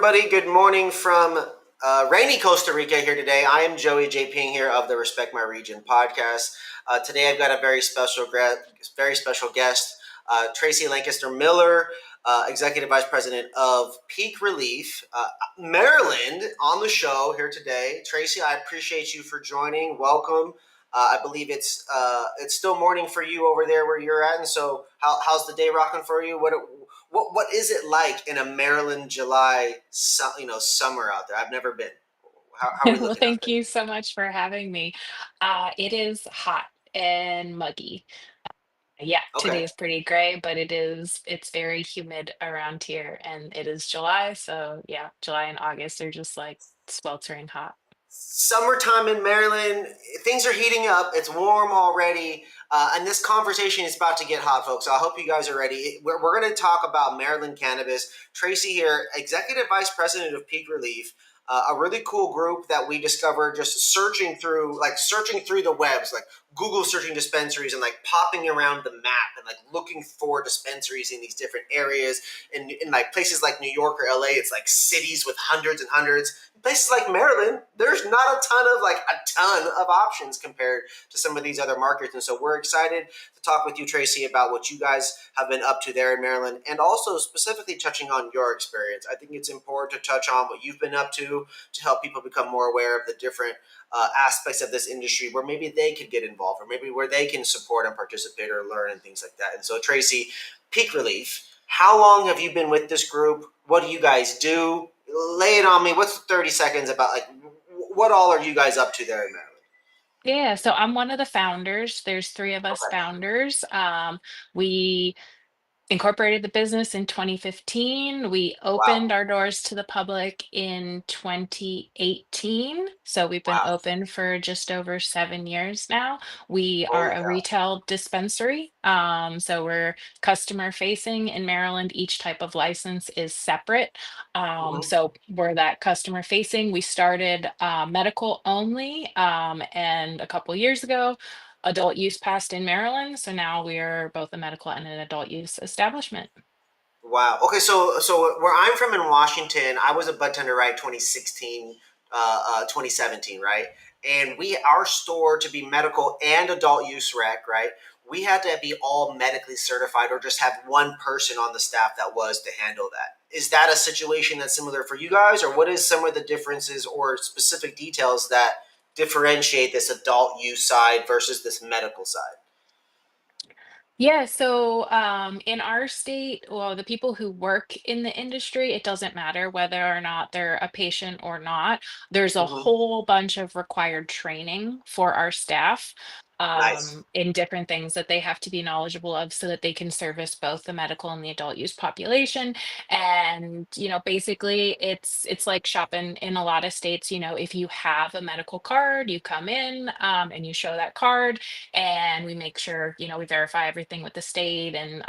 everybody? Good morning from rainy Costa Rica here today. I am Joey J. Ping here of the Respect My Region podcast. Today I've got a very special guest, Tracey Lancaster-Miller, Executive Vice President of Peake ReLeaf, Maryland, on the show here today. Tracey, I appreciate you for joining. Welcome. I believe it's still morning for you over there where you're at, and so how's the day rocking for you? What is it like in a Maryland July summer out there? I've never been. How are we Well, looking out thank there? you so much for having me. It is hot and muggy. Yeah, Okay. today is pretty gray, but it's very humid around here and it is July, so yeah, July and August are just like sweltering hot. Summertime in Maryland, things are heating up. It's warm already. And this conversation is about to get hot, folks. So I hope you guys are ready. We're going to talk about Maryland cannabis. Tracey here, Executive Vice President of Peake ReLeaf, a really cool group that we discovered just searching through the webs, like Google searching dispensaries and like popping around the map and like looking for dispensaries in these different areas. In like places like New York or LA, it's like cities with hundreds and hundreds. Places like Maryland, there's not a ton of options compared to some of these other markets. And so we're excited to talk with you, Tracey, about what you guys have been up to there in Maryland and also specifically touching on your experience. I think it's important to touch on what you've been up to help people become more aware of the different aspects of this industry where maybe they could get involved or maybe where they can support and participate or learn and things like that. And so, Tracey, Peak ReLeaf, how long have you been with this group? What do you guys do? Lay it on me. What's 30 seconds about like what all are you guys up to there in Maryland? Yeah, so I'm one of the founders. There's three of us Okay. founders. We incorporated the business in 2015. We Wow. opened our doors to the public in 2018. So we've been Wow. open for just over 7 years now. We are Holy a cow. retail dispensary. So we're customer facing in Maryland. Each type of license is separate. Hmm. So we're that customer facing. We started medical only, and a couple years ago adult use passed in Maryland, so now we are both a medical and an adult use establishment. Wow. Okay, so where I'm from in Washington, I was a bud tender right 2016, 2017, right? And our store to be medical and adult use rec, right? We had to be all medically certified or just have one person on the staff that was to handle that. Is that a situation that's similar for you guys, or what is some of the differences or specific details that differentiate this adult use side versus this medical side? Yeah, so in our state, well, the people who work in the industry, it doesn't matter whether or not they're a patient or not. There's a Hmm. whole bunch of required training for our staff Nice. in different things that they have to be knowledgeable of so that they can service both the medical and the adult use population. And, basically it's like shopping in a lot of states. If you have a medical card, you come in and you show that card and we make sure we verify everything with the state and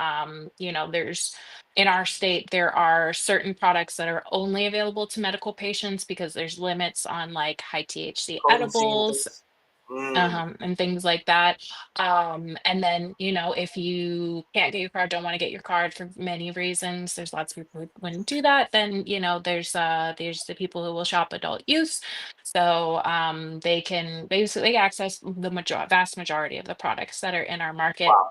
there's in our state there are certain products that are only available to medical patients because there's limits on like high THC Potency and edibles, things. Mm. and things like that. And then, if you can't get your card, don't want to get your card for many reasons, there's lots of people who wouldn't do that. Then, there's the people who will shop adult use. So they can basically access the vast majority of the products that are in our market. Wow.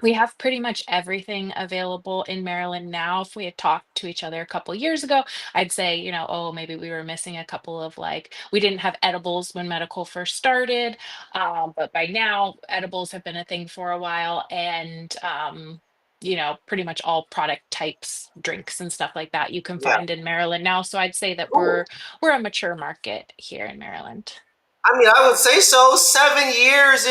We have pretty much everything available in Maryland now. If we had talked to each other a couple years ago, I'd say, oh, maybe we were missing a couple of like, we didn't have edibles when medical first started. But by now, edibles have been a thing for a while. And, pretty much all product types, drinks and stuff like that you can Yeah. find in Maryland now. So I'd say that Cool. we're a mature market here in Maryland. I mean, I would say so. 7 years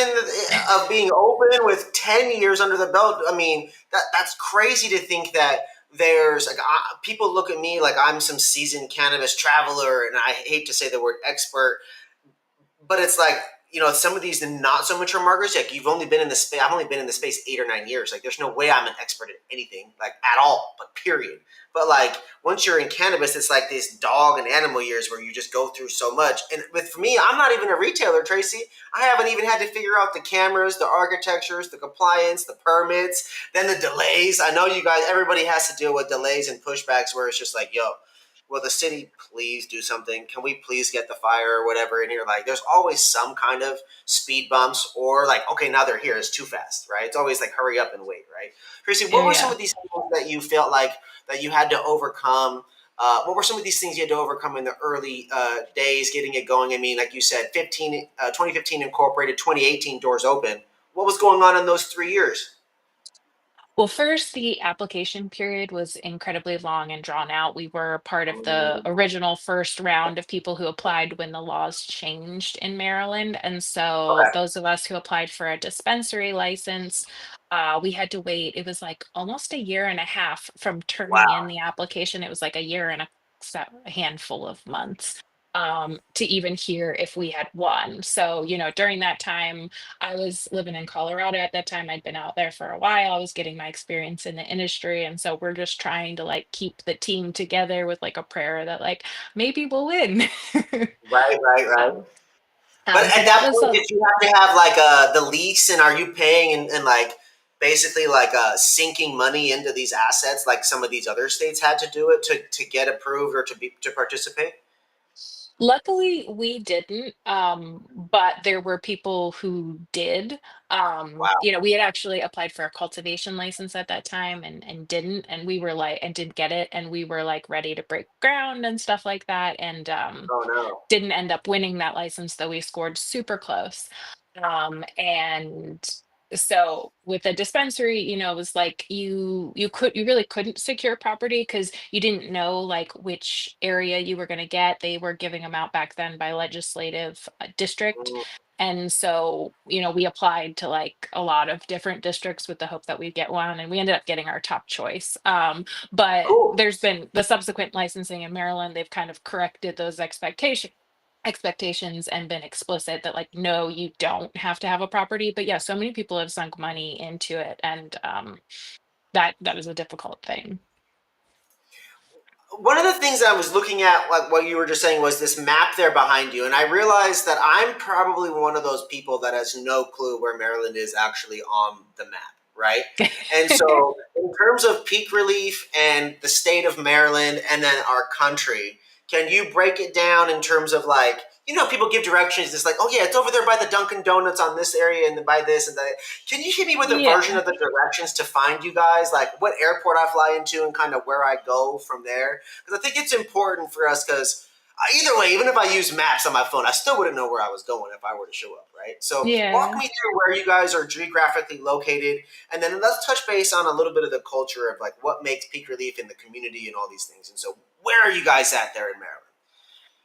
of being open with 10 years under the belt. I mean, that's crazy to think that there's like people look at me like I'm some seasoned cannabis traveler, and I hate to say the word expert, but it's like some of these not so mature markets, like you've only been in the space. I've only been in the space 8 or 9 years. Like there's no way I'm an expert at anything, like at all, but period. But like once you're in cannabis, it's like this dog and animal years where you just go through so much. And with for me, I'm not even a retailer, Tracey. I haven't even had to figure out the cameras, the architectures, the compliance, the permits, then the delays. I know you guys, everybody has to deal with delays and pushbacks where it's just like, yo, will the city please do something? Can we please get the fire or whatever? And you're like, there's always some kind of speed bumps or like, okay, now they're here. It's too fast, right? It's always like, hurry up and wait, right? Tracy, what were some Yeah. of these things that you felt like that you had to overcome? What were some of these things you had to overcome in the early days, getting it going? I mean, like you said, 2015 incorporated, 2018 doors open. What was going on in those 3 years? Well, first, the application period was incredibly long and drawn out. We were part of the original first round of people who applied when the laws changed in Maryland. And so, Okay. those of us who applied for a dispensary license, we had to wait. It was like almost a year and a half from turning in Wow. the application. It was like a year and a handful of months to even hear if we had won. So, during that time, I was living in Colorado at that time. I'd been out there for a while. I was getting my experience in the industry. And so we're just trying to like keep the team together with like a prayer that like maybe we'll win. Right, right, right. so But so at that that was point, a did you have to have like the lease, and are you paying and like basically like sinking money into these assets, like some of these other states had to do it to get approved or to participate? luckily we didn't, but there were people who did. Wow. We had actually applied for a cultivation license at that time and didn't, and we were like and didn't get it, and we were like ready to break ground and stuff like that. And Oh no. didn't end up winning that license, though we scored super close. And so with a dispensary, it was like you really couldn't secure property because you didn't know like which area you were going to get. They were giving them out back then by legislative district. Mm, And so, we applied to like a lot of different districts with the hope that we'd get one, and we ended up getting our top choice. But cool. there's been the subsequent licensing in Maryland, they've kind of corrected those expectations and been explicit that like no, you don't have to have a property. But yeah, so many people have sunk money into it, and that is a difficult thing. One of the things I was looking at, like what you were just saying, was this map there behind you, and I realized that I'm probably one of those people that has no clue where Maryland is actually on the map, right? And so, in terms of Peak Relief and the state of Maryland, and then our country, can you break it down in terms of like, people give directions. It's like, oh yeah, it's over there by the Dunkin' Donuts on this area, and then by this and that. Can you hit me with a version Yeah. of the directions to find you guys, like what airport I fly into and kind of where I go from there? Because I think it's important for us because either way, even if I use maps on my phone, I still wouldn't know where I was going if I were to show up, right? So walk Yeah. me through where you guys are geographically located, and then let's touch base on a little bit of the culture of like what makes Peak Relief in the community and all these things. And so, where are you guys at there in Maryland?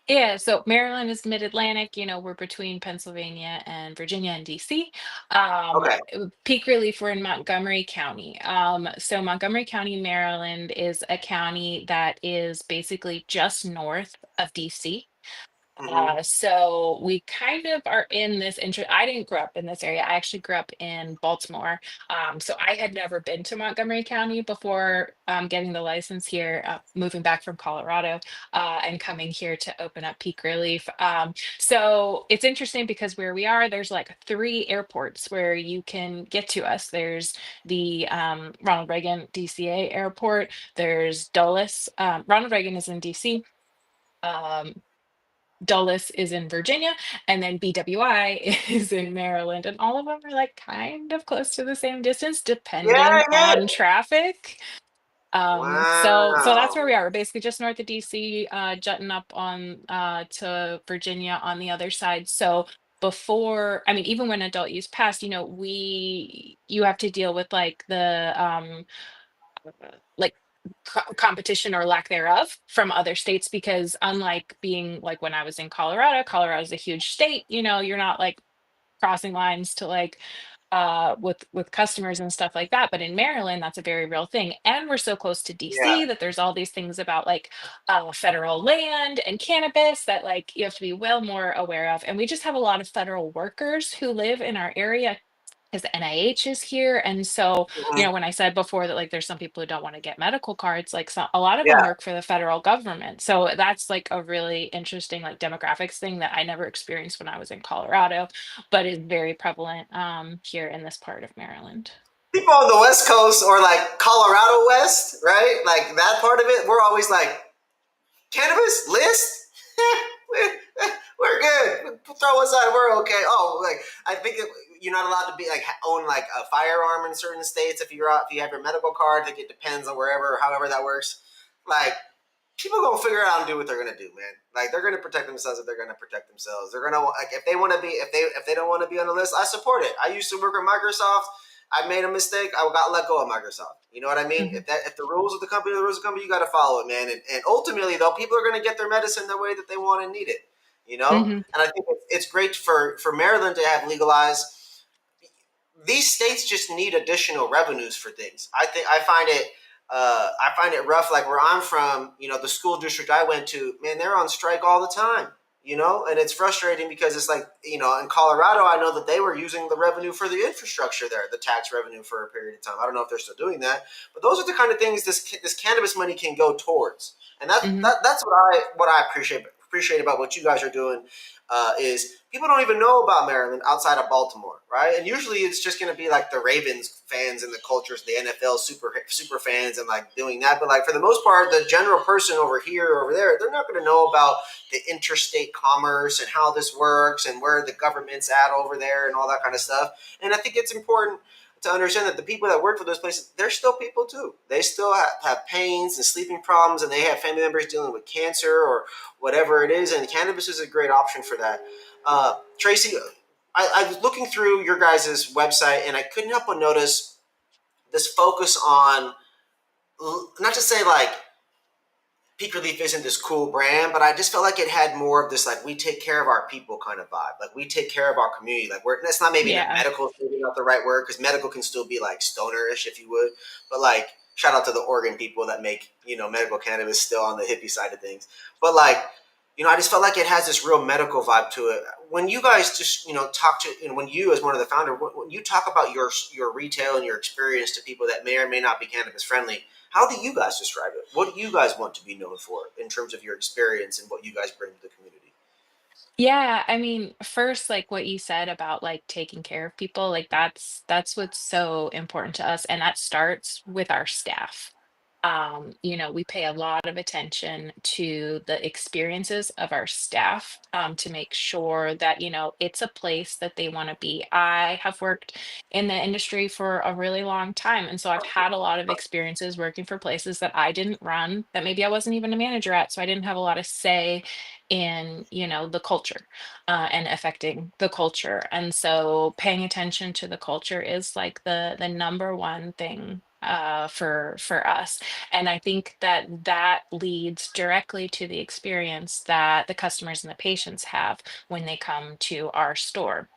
Yeah, so Maryland is mid-Atlantic, we're between Pennsylvania and Virginia and DC. Okay. Peak Relief, we're in Montgomery County. So Montgomery County, Maryland is a county that is basically just north of DC. Mm-hmm. So we kind of are in this interest. I didn't grow up in this area. I actually grew up in Baltimore. So I had never been to Montgomery County before getting the license here, moving back from Colorado and coming here to open up Peak Relief. So it's interesting because where we are, there's like three airports where you can get to us. There's the Ronald Reagan DCA airport. There's Dulles. Ronald Reagan is in DC. Um, Dulles is in Virginia, and then BWI is in Maryland, and all of them are like kind of close to the same distance, depending Yeah, yeah. on traffic. So that's where Wow. we are. We're basically just north of DC, jutting up on to Virginia on the other side. So I mean, even when adult use passed, you have to deal with like the like competition or lack thereof from other states because unlike being like when I was in Colorado is a huge state, you're not like crossing lines to like with customers and stuff like that. But in Maryland, that's a very real thing. And we're so close to Yeah. DC that there's all these things about like federal land and cannabis that like you have to be well more aware of. And we just have a lot of federal workers who live in our area because the NIH is here. And so, Mhm. when I said before that like there's some people who don't want to get medical cards, like a lot of them Yeah. work for the federal government. So that's like a really interesting like demographics thing that I never experienced when I was in Colorado, but is very prevalent here in this part of Maryland. People on the West Coast or like Colorado West, right? Like that part of it, we're always like Cannabis list? We're good. Throw us out. We're okay. Oh, like I think you're not allowed to be like own like a firearm in certain states if you're out if you have your medical card. I think it depends on wherever, however that works. Like people gonna figure out and do what they're gonna do, man. Like they're gonna protect themselves if they're gonna protect themselves. They're gonna like if they want to be if they don't want to be on the list, I support it. I used to work at Microsoft. I made a mistake. I got let go of Microsoft. You know what I mean? Hmm. If the rules of the company, are the rules of the company, you got to follow it, man. And ultimately, though, people are going to get their medicine the way that they want and need it. You know, Hmm. and I think it's great for Maryland to have legalized. These states just need additional revenues for things. I find it rough. Like where I'm from, you know, the school district I went to, man, they're on strike all the time. You know, and it's frustrating because it's like you know, in Colorado, I know that they were using the revenue for the infrastructure there, the tax revenue for a period of time. I don't know if they're still doing that, but those are the kind of things this cannabis money can go towards, and Hmm. that's what I appreciate about what you guys are doing is people don't even know about Maryland outside of Baltimore, right? And usually it's just going to be like the Ravens fans and the cultures, the NFL super fans, and like doing that. But like for the most part, the general person over here or over there, they're not going to know about the interstate commerce and how this works and where the government's at over there and all that kind of stuff. And I think it's important to understand that the people that work for those places, they're still people too. They still have pains and sleeping problems, and they have family members dealing with cancer or whatever it is. And cannabis is a great option for that. Tracey, I was looking through your guys' website, and I couldn't help but notice this focus on not to say like Peake ReLeaf isn't this cool brand, but I just felt like it had more of this like we take care of our people kind of vibe. Like we take care of our community. Like we're that's not maybe not Yeah. medical, maybe not the right word because medical can still be like stonerish if you would. But like shout out to the Oregon people that make you know medical cannabis still on the hippie side of things. But like you know, I just felt like it has this real medical vibe to it. When you guys just you know talk to you know when you as one of the founder when you talk about your retail and your experience to people that may or may not be cannabis friendly, how do you guys describe it? What do you guys want to be known for in terms of your experience and what you guys bring to the community? Yeah, I mean, first, like what you said about like taking care of people, like that's what's so important to us, and that starts with our staff. We pay a lot of attention to the experiences of our staff, to make sure that, it's a place that they want to be. I have worked in the industry for a really long time, and so I've had a lot of experiences working for places that I didn't run, that maybe I wasn't even a manager at, so I didn't have a lot of say in, the culture, and affecting the culture. And so paying attention to the culture is like the number one thing, for us. And I think that that leads directly to the experience that the customers and the patients have when they come to our store.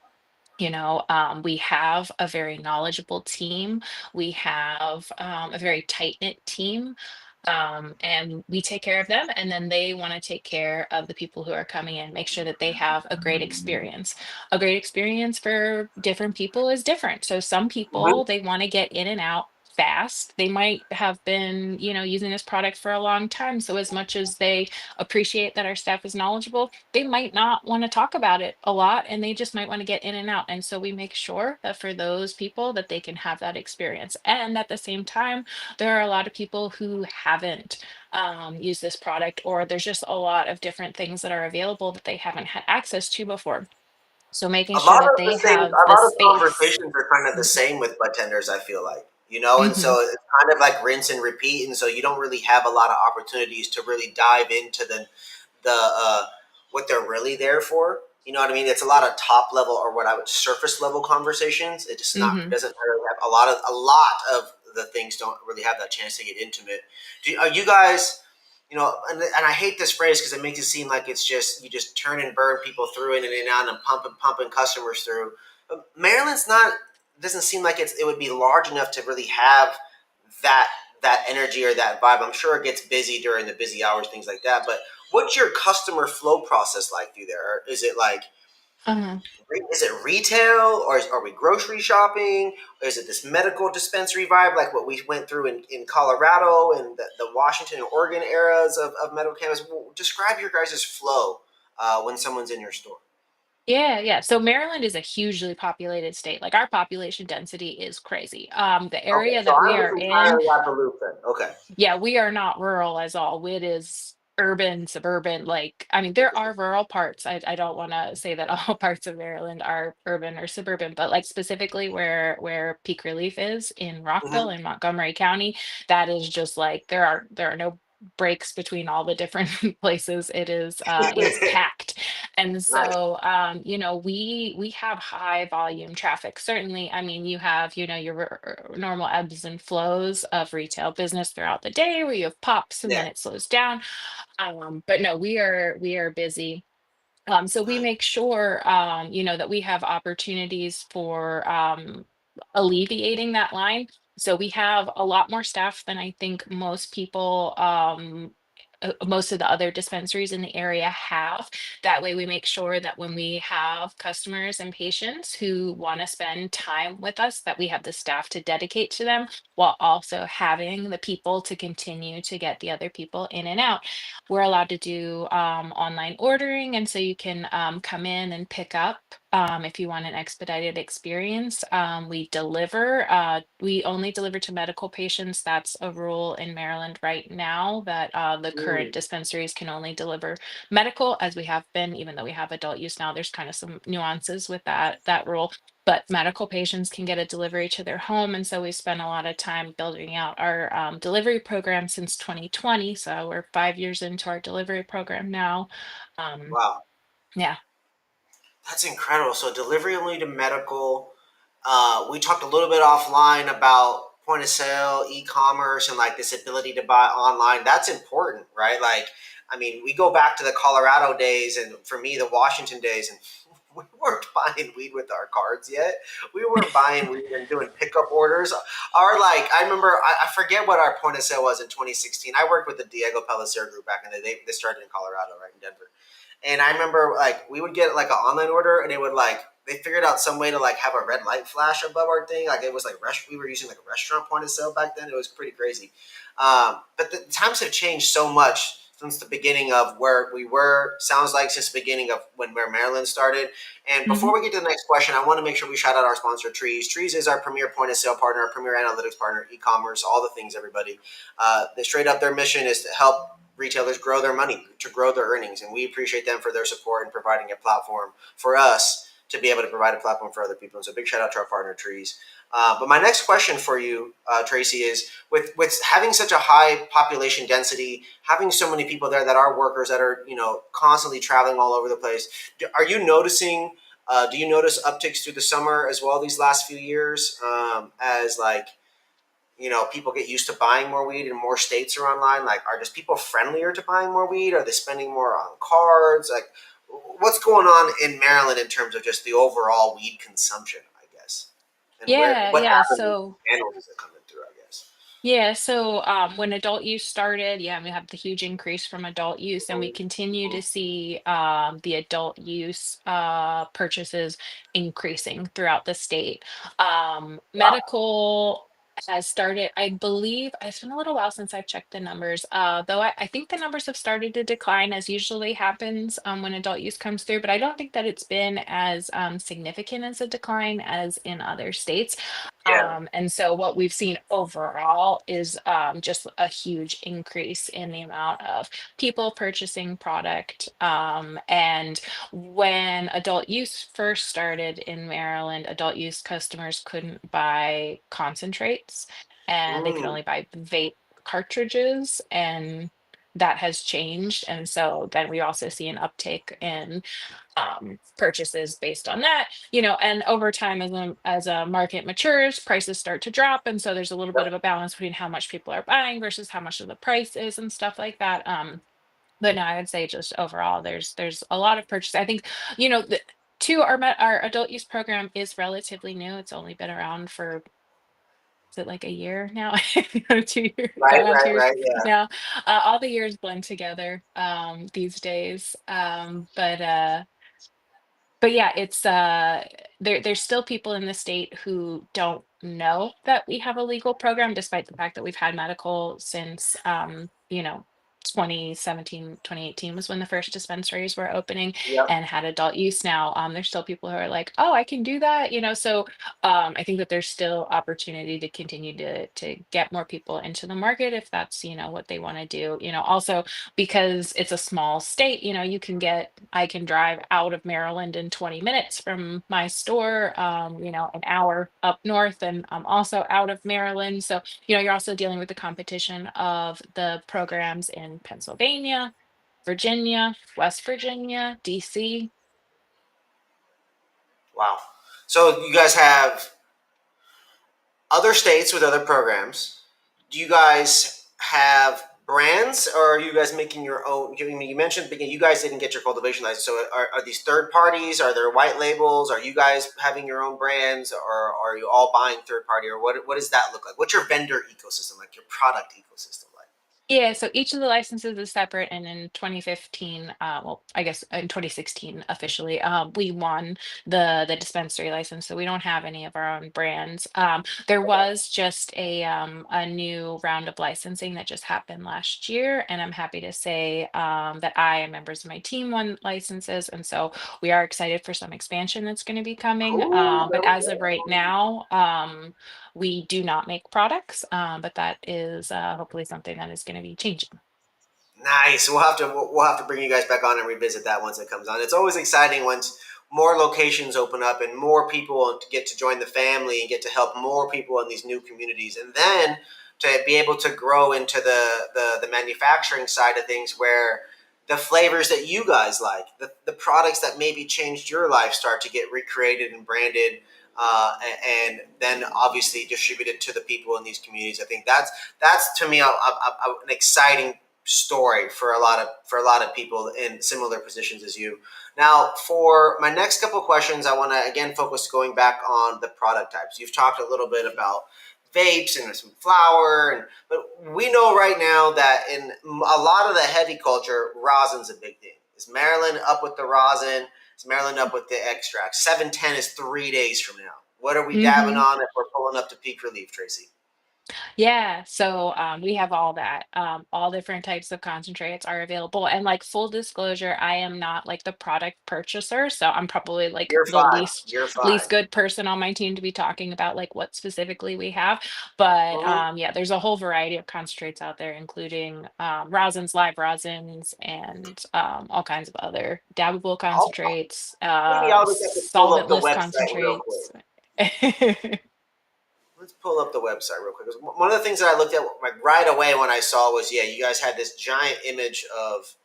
We have a very knowledgeable team. We have, a very tight knit team. And we take care of them, and then they want to take care of the people who are coming in, make sure that they have a great experience. A great experience for different people is different. So some Mm-hmm. people, they want to get in and out fast. They might have been, using this product for a long time. So as much as they appreciate that our staff is knowledgeable, they might not want to talk about it a lot, and they just might want to get in and out. And so we make sure that for those people that they can have that experience. And at the same time, there are a lot of people who haven't, used this product, or there's just a lot of different things that are available that they haven't had access to before. So making sure that they have A the lot of space. conversations are kind of the Mhm. same with bartenders. I feel like you know, and Mhm. so it's kind of like rinse and repeat, and so you don't really have a lot of opportunities to really dive into the what they're really there for. You know what I mean? It's a lot of top level or what I would surface level conversations. It just not Mhm. doesn't really have a lot of the things don't really have that chance to get intimate. Are you guys? You know, and I hate this phrase because it makes it seem like it's just you just turn and burn people through in and out and pumping customers through. But Maryland's not doesn't seem like it would be large enough to really have that that energy or that vibe. I'm sure it gets busy during the busy hours, things like that. But what's your customer flow process like through there? Is it like Uh-huh. is it retail or are we grocery shopping? Or is it this medical dispensary vibe like what we went through in Colorado and the Washington and Oregon eras of medical cannabis? Well, describe your guys' flow when someone's in your store. Yeah, yeah. So Maryland is a hugely populated state. Like our population density is crazy. The Okay, area so that we I'm are just in, entirely out the loop then. Okay. yeah, we are not rural as all. It is. urban, suburban, like, I mean, there are rural parts. I don't want to say that all parts of Maryland are urban or suburban, but like specifically where Peak Relief is in Rockville Mhm. in Montgomery County, that is just like there are no breaks between all the different places. It is packed. And Nice. so we have high volume traffic. Certainly, I mean, you have, your normal ebbs and flows of retail business throughout the day where you have pops and Yeah. then it slows down. But no, we are busy. So we Nice. make sure, that we have opportunities for alleviating that line. So we have a lot more staff than I think most people, most of the other dispensaries in the area have. That way, we make sure that when we have customers and patients who want to spend time with us, that we have the staff to dedicate to them while also having the people to continue to get the other people in and out. We're allowed to do online ordering, and so you can come in and pick up if you want an expedited experience. We deliver. We only deliver to medical patients. That's a rule in Maryland right now that the current Mm. dispensaries can only deliver medical, as we have been, even though we have adult use now. There's kind of some nuances with that rule, but medical patients can get a delivery to their home. And so we spent a lot of time building out our delivery program since 2020. So we're 5 years into our delivery program now. Um, Wow. yeah. That's incredible. So delivery only to medical. We talked a little bit offline about point of sale, e-commerce, and like this ability to buy online. That's important, right? Like, I mean, we go back to the Colorado days, and for me, the Washington days, and we weren't buying weed with our cards yet. We weren't buying weed and doing pickup orders. Our like, I remember, I forget what our point of sale was in 2016. I worked with the Diego Pellicer group back in the day. They started in Colorado, right in Denver. And I remember like we would get like an online order and it would like they figured out some way to like have a red light flash above our thing. Like it was like we were using like a restaurant point of sale back then. It was pretty crazy. But the times have changed so much since the beginning of where we were. Sounds like since the beginning of where Maryland started. And before Mhm. we get to the next question, I want to make sure we shout out our sponsor, Trees. Trees is our premier point of sale partner, our premier analytics partner, e-commerce, all the things. Everybody, straight up, their mission is to help retailers grow their money, to grow their earnings, and we appreciate them for their support and providing a platform for us to be able to provide a platform for other people. And so, big shout out to our partner, Trees. But my next question for you, Tracey, is with having such a high population density, having so many people there that are workers that are constantly traveling all over the place. Are you noticing? Do you notice upticks through the summer as well these last few years as like people get used to buying more weed and more states are online? Like, are just people friendlier to buying more weed? Are they spending more on cards? Like, what's going on in Maryland in terms of just the overall weed consumption, I guess? And Yeah, what yeah. avenues So channels is it coming through, I guess? when adult use started, yeah, we have the huge increase from adult use, and we continue to see the adult use purchases increasing throughout the state. Wow. Medical has started, I believe, it's been a little while since I've checked the numbers, though I think the numbers have started to decline as usually happens when adult use comes through, but I don't think that it's been as significant as a decline as in other states. Yeah. And so what we've seen overall is just a huge increase in the amount of people purchasing product. And when adult use first started in Maryland, adult use customers couldn't buy concentrates and they could Mm. only buy vape cartridges. And that has changed. And so then we also see an uptake in purchases based on that, and over time as a market matures, prices start to drop, and so there's a little bit Yep. of a balance between how much people are buying versus how much of the price is and stuff like that. But no, I would say just overall there's a lot of purchase. I think, the our adult use program is relatively new. It's only been around for, is it like a year now? 2 years, Right, going on right, 2 years right. Yeah. now. All the years blend together these days. But yeah, it's there's still people in the state who don't know that we have a legal program, despite the fact that we've had medical since 2017, 2018 was when the first dispensaries were opening Yep. and had adult use. Now there's still people who are like, oh, I can do that, so I think that there's still opportunity to continue to get more people into the market if that's what they want to do. Also because it's a small state, I can drive out of Maryland in 20 minutes from my store, an hour up north, and I'm also out of Maryland. So you're also dealing with the competition of the programs in Pennsylvania, Virginia, West Virginia, DC. Wow. So you guys have other states with other programs. Do you guys have brands, or are you guys making your own? You mentioned you guys didn't get your cultivation license. So are these third parties? Are there white labels? Are you guys having your own brands, or are you all buying third party? Or what does that look like? What's your vendor ecosystem like? Your product ecosystem like? Yeah, so each of the licenses is separate, and in 2015, well, I guess in 2016 officially, we won the dispensary license, so we don't have any of our own brands. There Okay. was just a new round of licensing that just happened last year, and I'm happy to say that I and members of my team won licenses, and so we are excited for some expansion that's going to be coming. Cool. But There we as of right go. now, we do not make products, but that is hopefully something that is going to be changing. Nice. We'll have to bring you guys back on and revisit that once it comes on. It's always exciting once more locations open up and more people get to join the family and get to help more people in these new communities, and then to be able to grow into the manufacturing side of things where the flavors that you guys like, the products that maybe changed your life start to get recreated and branded, and then obviously distributed to the people in these communities. I think that's to me an exciting story for a lot of people in similar positions as you. Now, for my next couple of questions, I want to again focus going back on the product types. You've talked a little bit about vapes and some flour, but we know right now that in a lot of the heavy culture, rosin's a big thing. Is Maryland up with the rosin? Is Maryland up with the extract? 710 is 3 days from now. What are we dabbing Hmm. on if we're pulling up to Peake ReLeaf, Tracy? Yeah, so we have all that. All different types of concentrates are available. And like full disclosure, I am not like the product purchaser, so I'm probably like You're the fine. least You're least fine. good person on my team to be talking about like what specifically we have. But Mhm. yeah, there's a whole variety of concentrates out there, including rosins, live rosins, and all kinds of other dabbable I'll, concentrates, maybe I'll just have to pull up the solventless website real quick. concentrates. Let's pull up the website real quick. 'Cause one of the things that I looked at like right away when I saw was, yeah, you guys had this giant image of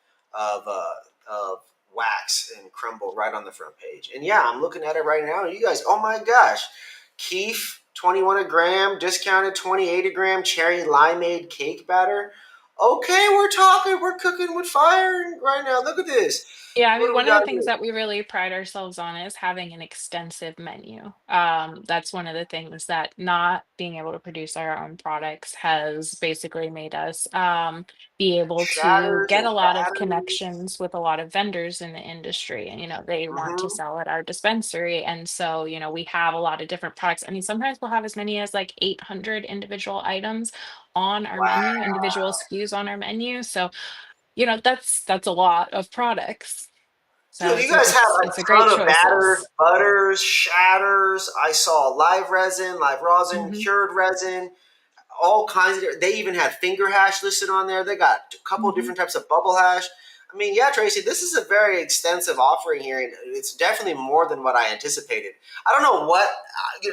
wax and crumble right on the front page. And yeah, I'm looking at it right now. You guys, oh my gosh, Keef 21 a gram, discounted 28 a gram, cherry limeade cake batter. Okay, we're talking, we're cooking with fire right now. Look at this. Yeah, I What mean, do we one of the got things here? that we really pride ourselves on is having an extensive menu. That's one of the things that not being able to produce our own products has basically made us be able to Shatters get and a lot of batteries. connections with a lot of vendors in the industry. And, they want to Mm-hmm. sell at our dispensary. And so, we have a lot of different products. I mean, sometimes we'll have as many as like 800 individual items on our menu, Wow. individual SKUs on our menu. So, that's a lot of products. So Dude, you it's a guys have it's a it's a great ton of batters, choices. butters, shatters. I saw live resin, live rosin, Mhm, cured resin, all kinds of. They even had finger hash listed on there. They got a couple of mhm. different types of bubble hash. I mean, yeah, Tracy, this is a very extensive offering here, and it's definitely more than what I anticipated. I don't know what.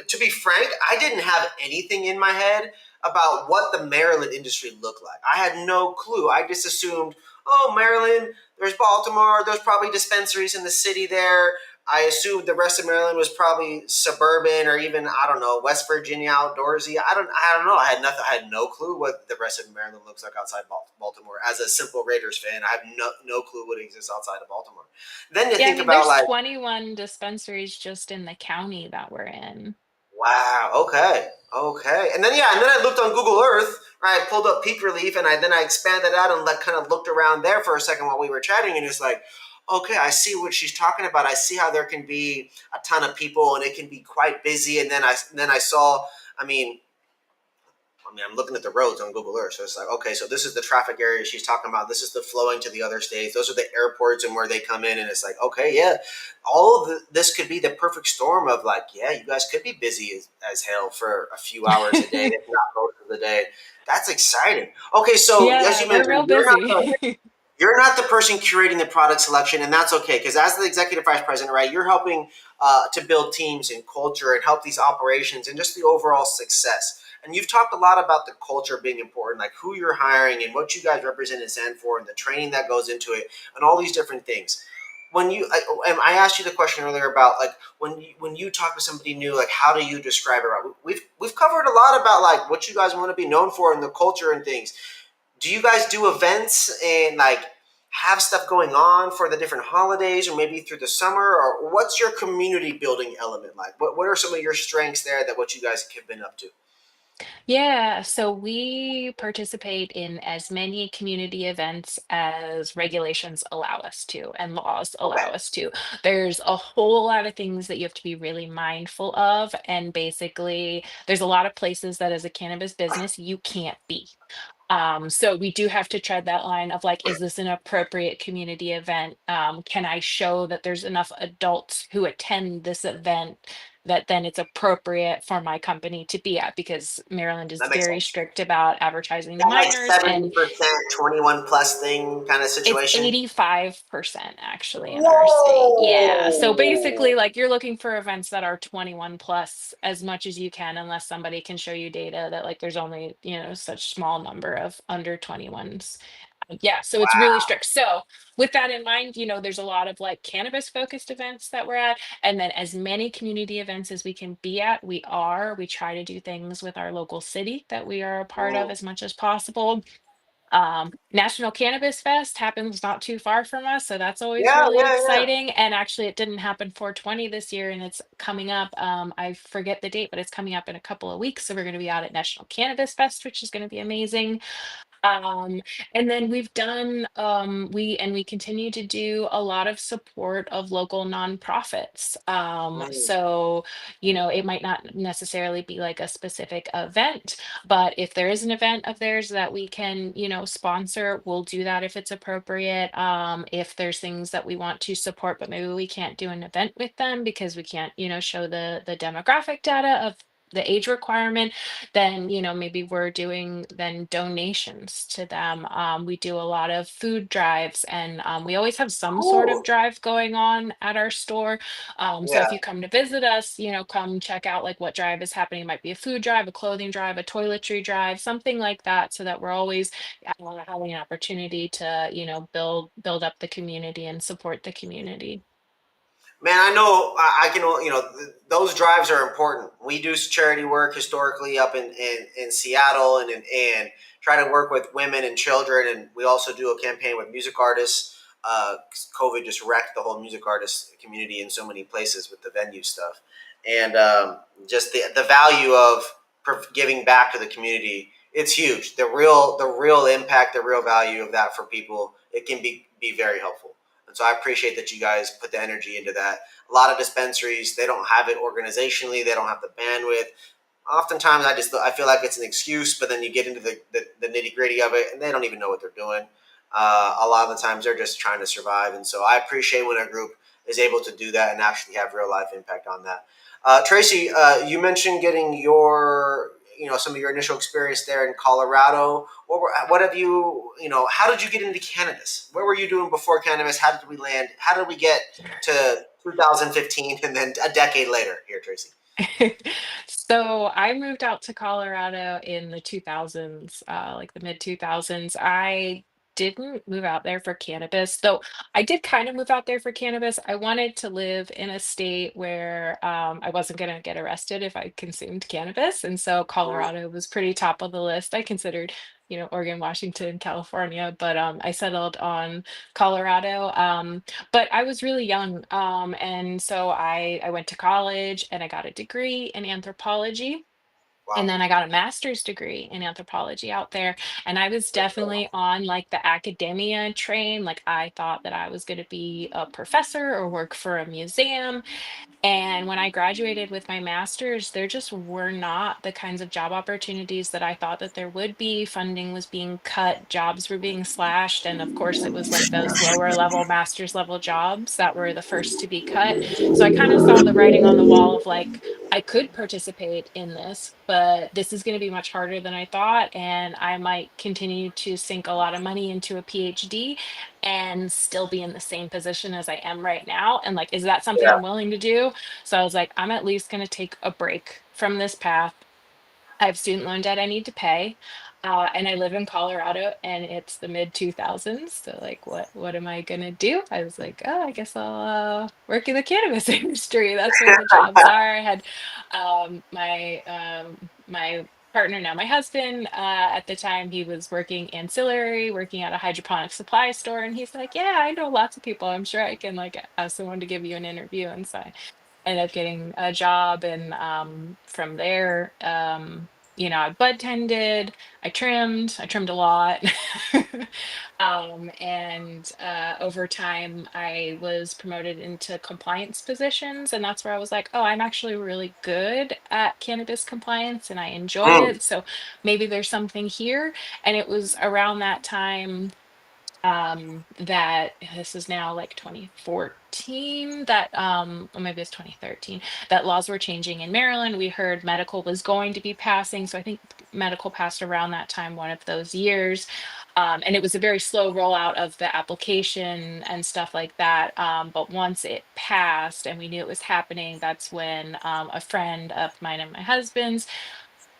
To be frank, I didn't have anything in my head about what the Maryland industry looked like. I had no clue. I just assumed, oh, Maryland. There's Baltimore. There's probably dispensaries in the city there. I assumed the rest of Maryland was probably suburban or even I don't know West Virginia outdoorsy. I don't know. I had nothing. I had no clue what the rest of Maryland looks like outside Baltimore. As a simple Raiders fan, I have no clue what exists outside of Baltimore. Then you Yeah, I think mean, about there's like, 21 dispensaries just in the county that we're in. wow, okay, okay, and then yeah, and then I looked on Google Earth. Right, I pulled up Peak Relief, and I expanded out and kind of looked around there for a second while we were chatting, and it's like, okay, I see what she's talking about. I see how there can be a ton of people, and it can be quite busy. And then I saw, I mean, I mean, I'm looking at the roads on Google Earth, so it's like, okay, so this is the traffic area she's talking about. This is the flowing to the other states. Those are the airports and where they come in, and it's like, okay, yeah, all of this could be the perfect storm of like, yeah, you guys could be busy as hell for a few hours a day, if not most of the day. That's exciting. Okay, so as Yeah, you we're mentioned, real busy. you're not the person curating the product selection, and that's okay because as the executive vice president, right, you're helping to build teams and culture and help these operations and just the overall success. And you've talked a lot about the culture being important, like who you're hiring and what you guys represent and stand for, and the training that goes into it, and all these different things. When you, I asked you the question earlier about like when you talk to somebody new, like how do you describe it? Right? We've covered a lot about like what you guys want to be known for and the culture and things. Do you guys do events and like have stuff going on for the different holidays or maybe through the summer, or what's your community building element like? What are some of your strengths there that what you guys have been up to? Yeah, so we participate in as many community events as regulations allow us to and laws Okay. allow us to. There's a whole lot of things that you have to be really mindful of. And basically, there's a lot of places that as a cannabis business you can't be. So we do have to tread that line of like, is this an appropriate community event? Can I show that there's enough adults who attend this event that then it's appropriate for my company to be at? Because Maryland is That makes very sense. strict about advertising to That like minors, and 70% 21 plus thing kind of it's situation. 85% actually in our state. Yeah. So Whoa. basically, like you're looking for events that are 21 plus as much as you can, unless somebody can show you data that like there's only, such small number of under 21s. Yeah, so it's really Wow. strict. So with that in mind, there's a lot of like cannabis focused events that we're at, and then as many community events as we can be at, we are. We try to do things with our local city that we are a part of Mm. as much as possible. National Cannabis Fest happens not too far from us, so that's always Yeah, really yeah, yeah. exciting. And actually, it didn't happen 420 this year, and it's coming up. I forget the date, but it's coming up in a couple of weeks. So we're going to be out at National Cannabis Fest, which is going to be amazing. Um, and then we've done we continue to do a lot of support of local nonprofits. Mm. So it might not necessarily be like a specific event, but if there is an event of theirs that we can, sponsor, we'll do that if it's appropriate. If there's things that we want to support, but maybe we can't do an event with them because we can't, show the demographic data of the age requirement, then maybe we're doing then donations to them. We do a lot of food drives, and we always have some sort of Cool. drive going on at our store. So if Yeah. you come to visit us, come check out like what drive is happening. It might be a food drive, a clothing drive, a toiletry drive, something like that, so that we're always having an opportunity to build up the community and support the community. Man, I know I can, those drives are important. We do charity work historically up in Seattle and try to work with women and children. And we also do a campaign with music artists. 'Cause COVID just wrecked the whole music artist community in so many places with the venue stuff. And just the value of giving back to the community, it's huge. The real impact, the real value of that for people, it can be very helpful. And so I appreciate that you guys put the energy into that. A lot of dispensaries, they don't have it organizationally, they don't have the bandwidth. Oftentimes I feel like it's an excuse, but then you get into the nitty gritty of it and they don't even know what they're doing. A lot of the times they're just trying to survive. And so I appreciate when a group is able to do that and actually have real life impact on that. Tracey, you mentioned getting some of your initial experience there in Colorado. What have how did you get into cannabis? What were you doing before cannabis? How did we land? How did we get to 2015 and then a decade later here, Tracy? So I moved out to Colorado in the 2000s, like the mid 2000s. I didn't move out there for cannabis, though I did kind of move out there for cannabis. I wanted to live in a state where I wasn't going to get arrested if I consumed cannabis. And so Mm. Colorado was pretty top of the list. I considered, Oregon, Washington, California, but I settled on Colorado. But I was really young, and so I went to college and I got a degree in anthropology. Wow. And then I got a master's degree in anthropology out there. And I was definitely on like the academia train. Like I thought that I was going to be a professor or work for a museum. And when I graduated with my master's, there just were not the kinds of job opportunities that I thought that there would be. Funding was being cut, jobs were being slashed. And of course, it was like those lower level master's level jobs that were the first to be cut. So I kind of saw the writing on the wall of like, I could participate in this, but this is going to be much harder than I thought. And I might continue to sink a lot of money into a PhD and still be in the same position as I am right now. And like, is that something Yeah. I'm willing to do? So I was like, I'm at least going to take a break from this path. I have student loan debt I need to pay. And I live in Colorado and it's the mid 2000s. So like what am I gonna do? I was like, oh, I guess I'll work in the cannabis industry. That's where the jobs are. I had my partner, now my husband, at the time he was working ancillary, working at a hydroponic supply store, and he's like, yeah, I know lots of people. I'm sure I can like ask someone to give you an interview. And so I ended up getting a job, and from there, I bud tended, I trimmed a lot. And over time I was promoted into compliance positions, and that's where I was like, oh, I'm actually really good at cannabis compliance and I enjoy Mm. it, so maybe there's something here. And it was around that time, that this is now like 2014, that or maybe it's 2013, that laws were changing in Maryland. We heard medical was going to be passing, so I think medical passed around that time, one of those years. And it was a very slow rollout of the application and stuff like that, but once it passed and we knew it was happening, that's when a friend of mine and my husband's,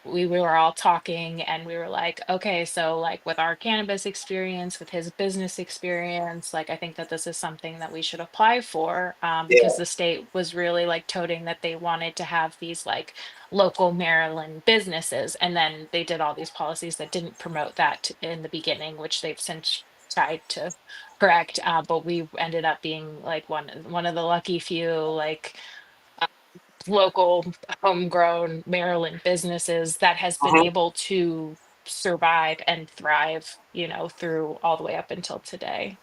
we were all talking and we were like, okay, so like with our cannabis experience, with his business experience, like I think that this is something that we should apply for, because Yeah. the state was really like toting that they wanted to have these like local Maryland businesses. And then they did all these policies that didn't promote that in the beginning, which they've since tried to correct. But we ended up being like one of the lucky few like local homegrown Maryland businesses that has been Mhm. able to survive and thrive, through all the way up until today.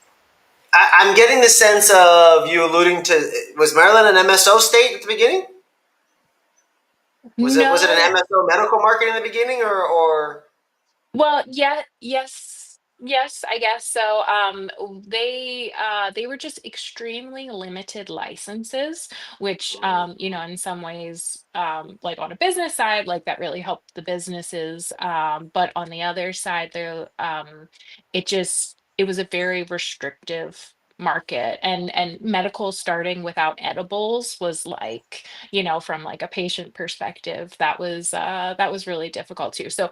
I'm getting the sense of you alluding to, was Maryland an MSO state at the beginning? Was it an No. MSO medical market in the beginning, or Well, yeah, yes, I guess so. They were just extremely limited licenses, which in some ways, like on a business side, like that really helped the businesses. But on the other side, there, it was a very restrictive market, and medical starting without edibles was like, from like a patient perspective, that was really difficult too. So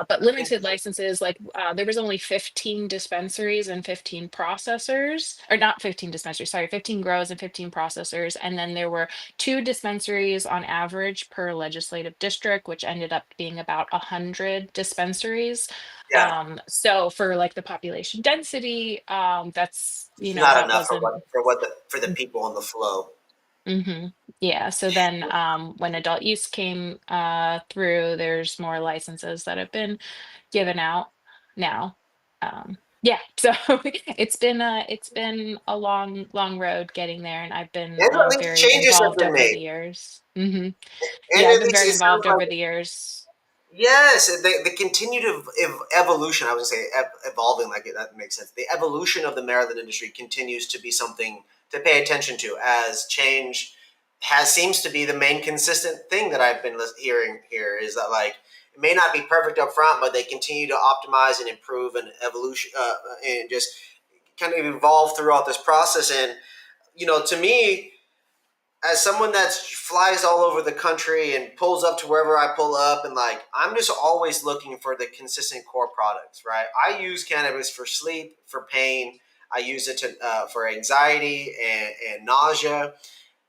but limited licenses, like there was only 15 dispensaries and 15 processors, or not 15 dispensaries, sorry, 15 grows and 15 processors. And then there were two dispensaries on average per legislative district, which ended up being about 100 dispensaries. yeah, So for like the population density, that's, it's not that enough for wasn't. the people on the flow. Hmm. Yeah. So then, when adult use came through, there's more licenses that have been given out now. Yeah. So it's been a long, long road getting there, and I've been And at least very changes have involved been over made. the years. Hmm. And Yeah, I've at been least very it sounds involved over like, the years. yes, the continued evolution. I would say evolving, like that makes sense. The evolution of the Maryland industry continues to be something to pay attention to, as change has seems to be the main consistent thing that I've been hearing here, is that like it may not be perfect up front, but they continue to optimize and improve and evolution, and just kind of evolve throughout this process. And to me, as someone that flies all over the country and pulls up to wherever I pull up, and like I'm just always looking for the consistent core products, right? I use cannabis for sleep, for pain. I use it for anxiety and nausea.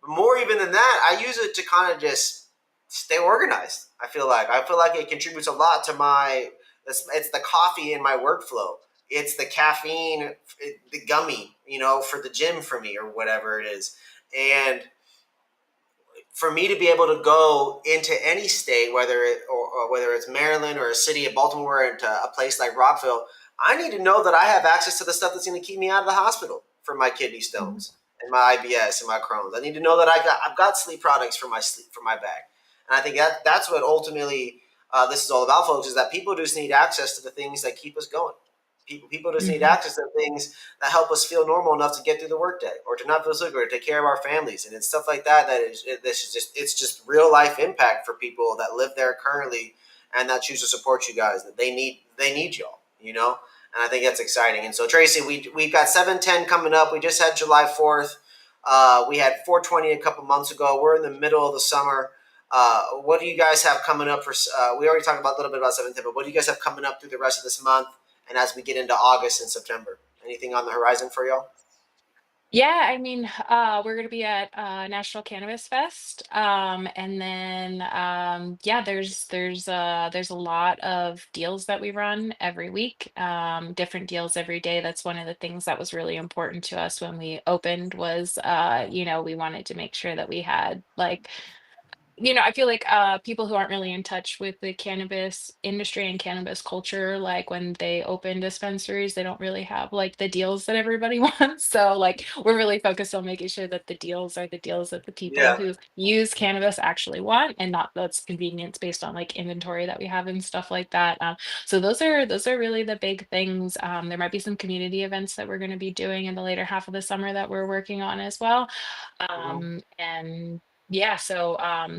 But more even than that, I use it to kind of just stay organized. I feel like it contributes a lot to my. It's the coffee in my workflow. It's the caffeine, the gummy, for the gym for me or whatever it is. And for me to be able to go into any state, whether it's Maryland or a city of Baltimore, into a place like Rockville, I need to know that I have access to the stuff that's going to keep me out of the hospital for my kidney Mhm. stones and my IBS and my Crohn's. I need to know that I've got sleep products for my back, and I think that's what ultimately this is all about, folks. Is that people just need access to the things that keep us going. People just need Mhm. access to things that help us feel normal enough to get through the workday, or to not feel sick, or to take care of our families, and it's stuff like that. This is just it's just real life impact for people that live there currently and that choose to support you guys. That they need y'all, and I think that's exciting. And so, Tracey, we've got 710 coming up. We just had July 4th. We had 420 a couple months ago. We're in the middle of the summer. What do you guys have coming up for? We already talked about a little bit about 710, but what do you guys have coming up through the rest of this month? And as we get into August and September, anything on the horizon for y'all? Yeah, I mean, we're gonna be at National Cannabis Fest, and then yeah, there's a lot of deals that we run every week, different deals every day. That's one of the things that was really important to us when we opened was, we wanted to make sure that we had like I feel like people who aren't really in touch with the cannabis industry and cannabis culture, like when they open dispensaries, they don't really have like the deals that everybody wants. So like we're really focused on making sure that the deals are the deals that the people Yeah. who use cannabis actually want, and not that's convenience based on like inventory that we have and stuff like that. So those are really the big things. There might be some community events that we're going to be doing in the later half of the summer that we're working on as well. Mhm. And yeah, so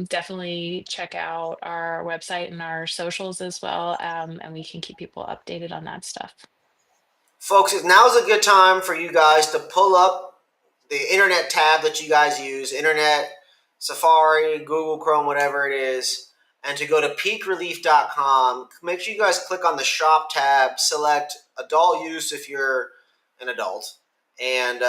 definitely check out our website and our socials as well, and we can keep people updated on that stuff. Folks, now's a good time for you guys to pull up the internet tab that you guys use, internet, Safari, Google Chrome, whatever it is, and to go to peakrelief.com. Make sure you guys click on the shop tab, select adult use if you're an adult, and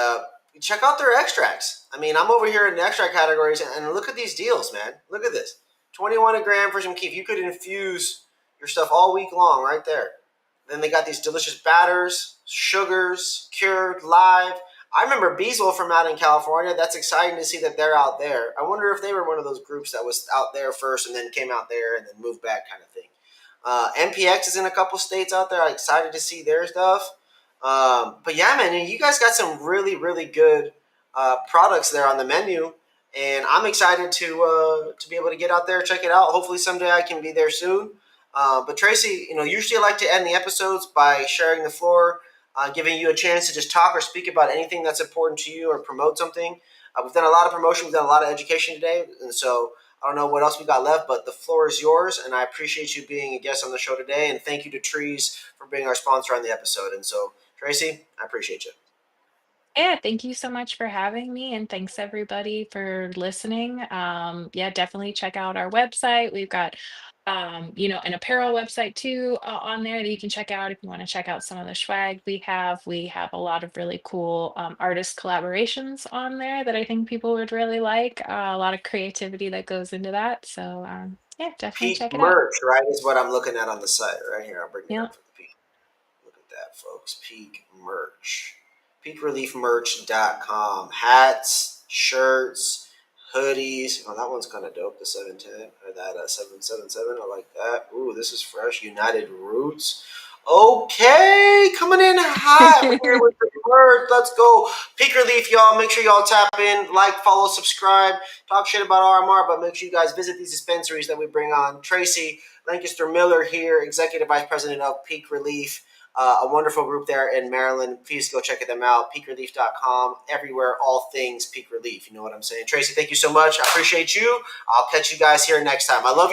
check out their extracts. I mean, I'm over here in the extract categories, and look at these deals, man. Look at this. 21 a gram for some keef. You could infuse your stuff all week long right there. Then they got these delicious batters, sugars, cured, live. I remember Beeswell from out in California. That's exciting to see that they're out there. I wonder if they were one of those groups that was out there first and then came out there and then moved back, kind of thing. MPX is in a couple states out there. I'm excited to see their stuff. But yeah, man, you guys got some really, really good products there on the menu, and I'm excited to be able to get out there, check it out. Hopefully, someday I can be there soon. But Tracey, usually I like to end the episodes by sharing the floor, giving you a chance to just talk or speak about anything that's important to you or promote something. We've done a lot of promotion, we've done a lot of education today, and so I don't know what else we got left, but the floor is yours, and I appreciate you being a guest on the show today, and thank you to Trees for being our sponsor on the episode. And so, Tracey, I appreciate you. Yeah, thank you so much for having me, and thanks everybody for listening. Yeah, definitely check out our website. We've got an apparel website too on there that you can check out if you want to check out some of the swag we have. We have a lot of really cool artist collaborations on there that I think people would really like. A lot of creativity that goes into that. So yeah, definitely Peak check it out. merch, right, is what I'm looking at on the site right here. I'll bring it Yeah. up for the people. Look at that, folks. Peak merch. PeakReLeafMerch.com. Hats, shirts, hoodies. Oh, that one's kind of dope. The 710 or that 777. I like that. Ooh, this is fresh. United Roots. Okay, coming in hot here with the merch. Let's go. Peak Relief, y'all. Make sure y'all tap in, like, follow, subscribe, talk shit about RMR, but make sure you guys visit these dispensaries that we bring on. Tracey Lancaster-Miller here, Executive Vice President of Peak Relief, a wonderful group there in Maryland. Please go check them out. PeakReLeaf.com. Everywhere, all things Peak Relief. You know what I'm saying? Tracey, thank you so much. I appreciate you. I'll catch you guys here next time. I love you.